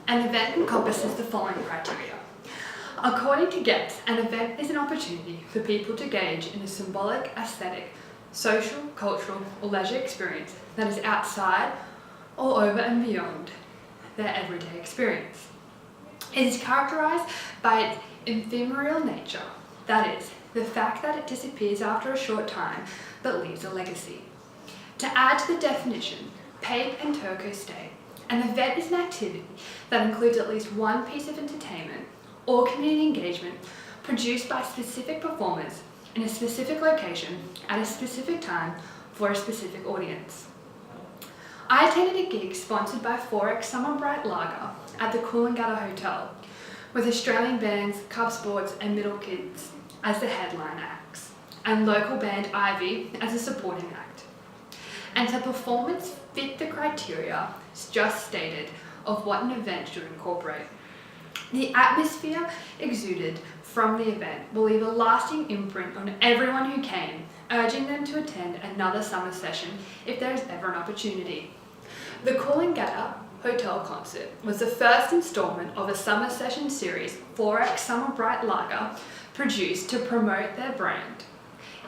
An event encompasses the following criteria. According to Getz, an event is an opportunity for people to engage in a symbolic, aesthetic, social, cultural, or leisure experience that is outside or over and beyond their everyday experience. It is characterized by its ephemeral nature, that is, the fact that it disappears after a short time but leaves a legacy. To add to the definition, Pape and Turco state, an event is an activity that includes at least one piece of entertainment or community engagement produced by specific performers in a specific location at a specific time for a specific audience. I attended a gig sponsored by Forex Summer Bright Lager at the Coolangatta Hotel, with Australian bands Cub Sports and Middle Kids as the headline acts, and local band Ivy as a supporting act. And the performance fit the criteria just stated of what an event should incorporate. The atmosphere exuded from the event will leave a lasting imprint on everyone who came, urging them to attend another summer session if there is ever an opportunity. The Coolangatta Hotel concert was the first instalment of a summer session series Forex Summer Bright Lager produced to promote their brand.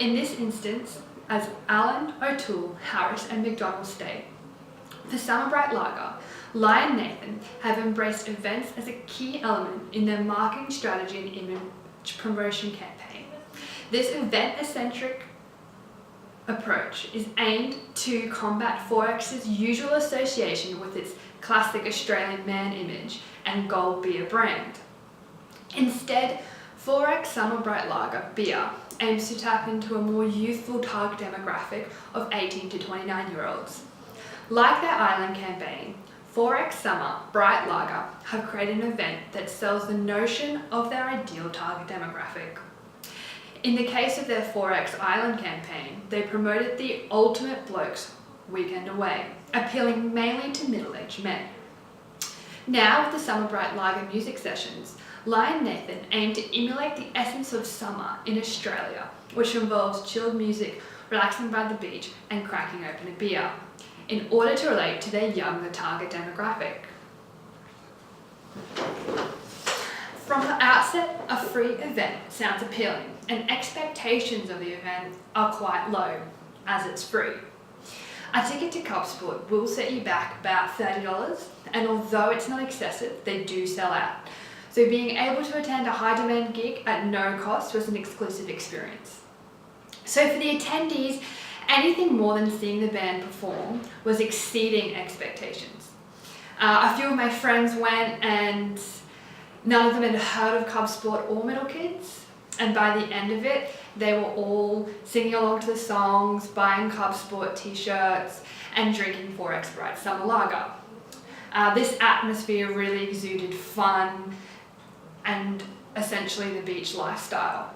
In this instance, as Allen, O'Toole, Harris and McDonald state, for Summer Bright Lager, Lion Nathan have embraced events as a key element in their marketing strategy and image promotion campaign. This event-centric approach is aimed to combat Forex's usual association with its classic Australian man image and gold beer brand. Instead, Forex Summer Bright Lager beer aims to tap into a more youthful target demographic of 18 to 29-year-olds. Like their Island campaign, Forex Summer Bright Lager have created an event that sells the notion of their ideal target demographic. In the case of their Forex Island campaign, they promoted the ultimate blokes weekend away, appealing mainly to middle-aged men. Now, with the Summer Bright Lager music sessions, Lion Nathan aimed to emulate the essence of summer in Australia, which involves chilled music, relaxing by the beach, and cracking open a beer, in order to relate to their younger target demographic. From the outset, a free event sounds appealing, and expectations of the event are quite low, as it's free. A ticket to Cub Sport will set you back about $30, and although it's not excessive, they do sell out. So being able to attend a high-demand gig at no cost was an exclusive experience. So for the attendees, anything more than seeing the band perform was exceeding expectations. A few of my friends went and none of them had heard of Cub Sport or Middle Kids, and by the end of it, they were all singing along to the songs, buying Cub Sport t-shirts, and drinking Forex Bright Summer Lager. This atmosphere really exuded fun and essentially the beach lifestyle.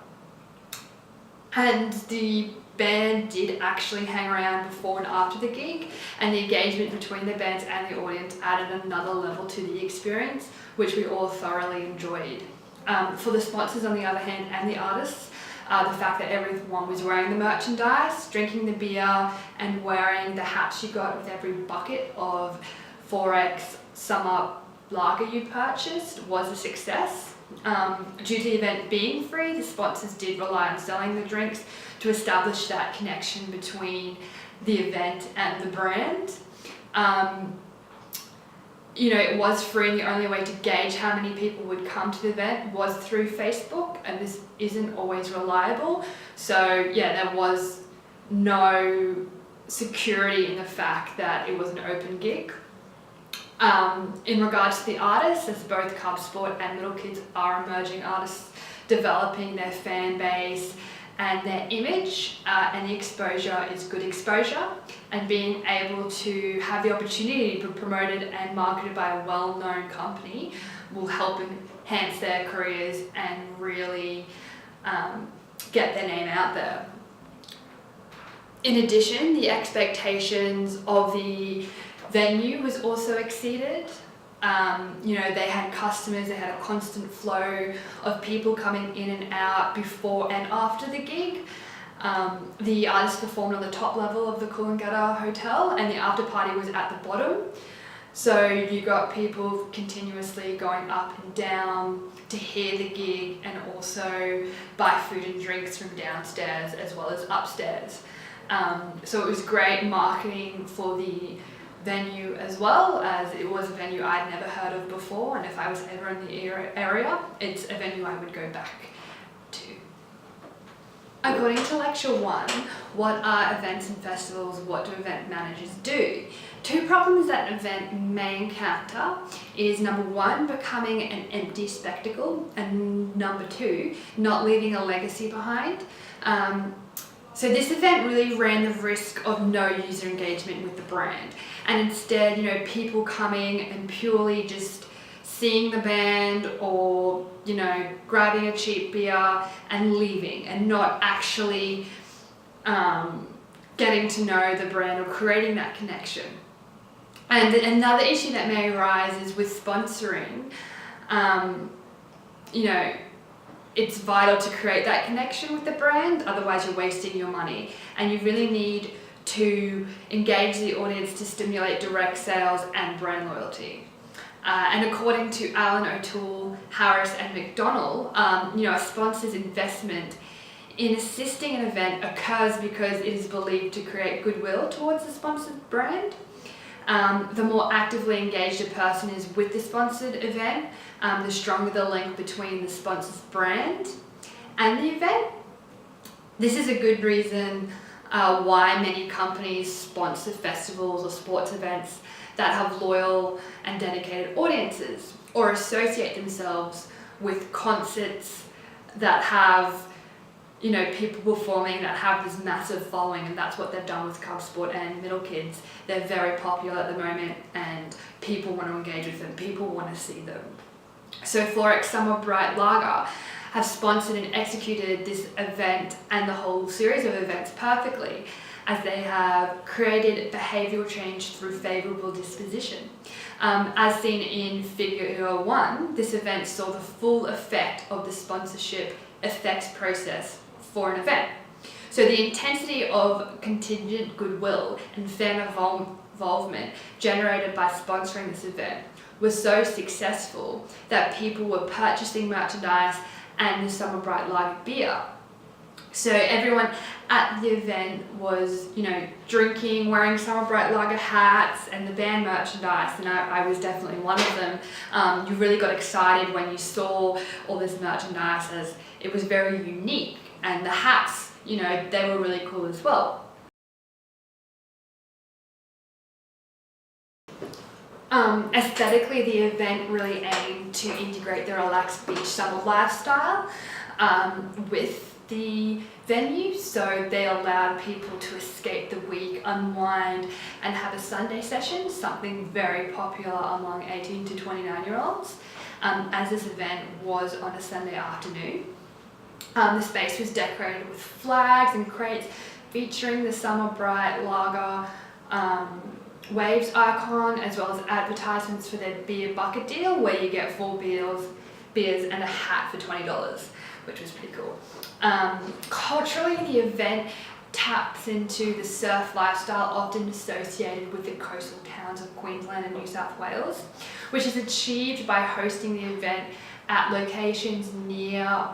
And the band did actually hang around before and after the gig, and the engagement between the bands and the audience added another level to the experience, which we all thoroughly enjoyed. For the sponsors, on the other hand, and the artists, the fact that everyone was wearing the merchandise, drinking the beer, and wearing the hats you got with every bucket of Forex Summer Lager you purchased was a success. Due to the event being free, the sponsors did rely on selling the drinks to establish that connection between the event and the brand. It was free, and the only way to gauge how many people would come to the event was through Facebook, and this isn't always reliable. So yeah, there was no security in the fact that it was an open gig. In regards to the artists, as both Cub Sport and Middle Kids are emerging artists developing their fan base and their image, and the exposure is good exposure, and being able to have the opportunity to be promoted and marketed by a well-known company will help enhance their careers and really get their name out there. In addition, the expectations of the venue was also exceeded. They had customers, they had a constant flow of people coming in and out before and after the gig. The artists performed on the top level of the Coolangatta Hotel, and the after party was at the bottom. So you got people continuously going up and down to hear the gig and also buy food and drinks from downstairs as well as upstairs. So it was great marketing for the venue as well, as it was a venue I'd never heard of before, and if I was ever in the area, it's a venue I would go back to. According to Lecture 1, what are events and festivals? What do event managers do? Two problems that an event may encounter is number 1, becoming an empty spectacle, and number 2, not leaving a legacy behind. So this event really ran the risk of no user engagement with the brand, and instead, people coming and purely just seeing the band or, grabbing a cheap beer and leaving and not actually getting to know the brand or creating that connection. And another issue that may arise is with sponsoring, it's vital to create that connection with the brand, otherwise you're wasting your money. And you really need to engage the audience to stimulate direct sales and brand loyalty. And according to Alan O'Toole, Harris and McDonnell, a sponsor's investment in assisting an event occurs because it is believed to create goodwill towards the sponsored brand. The more actively engaged a person is with the sponsored event, the stronger the link between the sponsor's brand and the event. This is a good reason why many companies sponsor festivals or sports events that have loyal and dedicated audiences, or associate themselves with concerts that have people performing that have this massive following, and that's what they've done with Cub Sport and Middle Kids. They're very popular at the moment and people want to engage with them, people want to see them. So Florex Summer Bright Lager have sponsored and executed this event and the whole series of events perfectly, as they have created behavioural change through favourable disposition. As seen in Figure 1, this event saw the full effect of the sponsorship effects process for an event. So the intensity of contingent goodwill and fan involvement generated by sponsoring this event was so successful that people were purchasing merchandise and the Summer Bright Lager beer. So everyone at the event was, drinking, wearing Summer Bright Lager hats and the band merchandise, and I was definitely one of them. You really got excited when you saw all this merchandise, as it was very unique, and the hats, they were really cool as well. Aesthetically, the event really aimed to integrate the relaxed beach summer lifestyle with the venue, so they allowed people to escape the week, unwind and have a Sunday session, something very popular among 18 to 29-year-olds, as this event was on a Sunday afternoon. The space was decorated with flags and crates featuring the Summer Bright Lager Waves icon, as well as advertisements for their beer bucket deal, where you get 4 beers and a hat for $20, which was pretty cool. Culturally, the event taps into the surf lifestyle often associated with the coastal towns of Queensland and New South Wales, which is achieved by hosting the event at locations near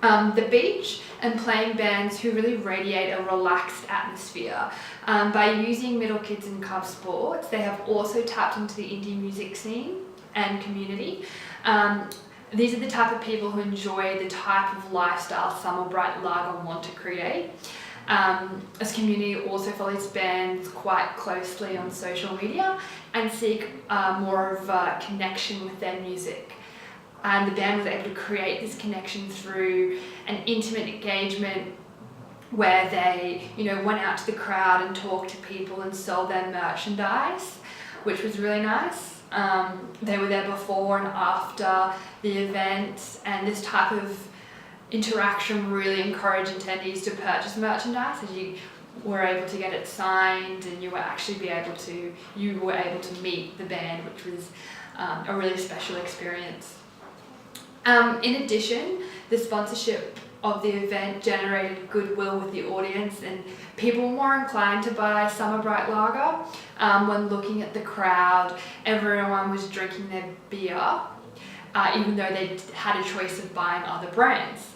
the beach and playing bands who really radiate a relaxed atmosphere. By using Middle Kids and Cub Sports, they have also tapped into the indie music scene and community. These are the type of people who enjoy the type of lifestyle Summer Bright Lager want to create. This community also follows bands quite closely on social media and seek more of a connection with their music. And the band was able to create this connection through an intimate engagement where they, went out to the crowd and talked to people and sold their merchandise, which was really nice. They were there before and after the event, and this type of interaction really encouraged attendees to purchase merchandise, as you were able to get it signed and you were able to meet the band, which was a really special experience. In addition, the sponsorship of the event generated goodwill with the audience, and people were more inclined to buy Summer Bright Lager. When looking at the crowd, everyone was drinking their beer, even though they had a choice of buying other brands.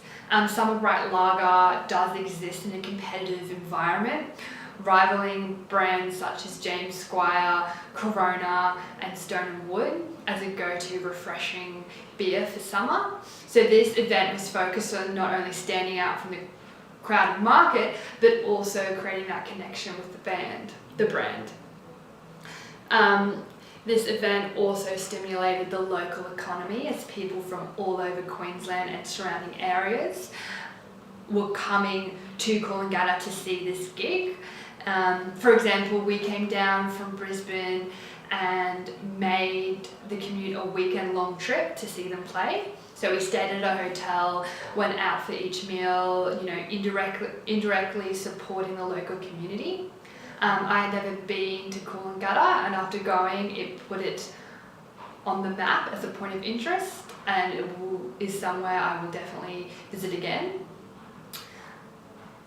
Summer Bright Lager does exist in a competitive environment, rivaling brands such as James Squire, Corona and Stone & Wood as a go-to refreshing beer for summer. So this event was focused on not only standing out from the crowded market, but also creating that connection with the brand. This event also stimulated the local economy as people from all over Queensland and surrounding areas were coming to Coolangatta to see this gig. For example, we came down from Brisbane and made the commute a weekend-long trip to see them play. So we stayed at a hotel, went out for each meal, indirectly supporting the local community. I had never been to Coolangatta, and after going, it put it on the map as a point of interest, and it is somewhere I will definitely visit again.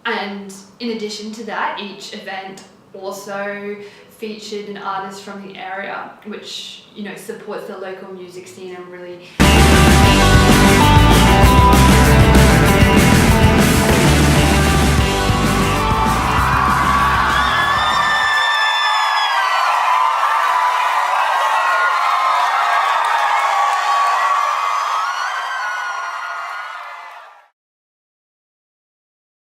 And in addition to that, each event also featured an artist from the area, which supports the local music scene and really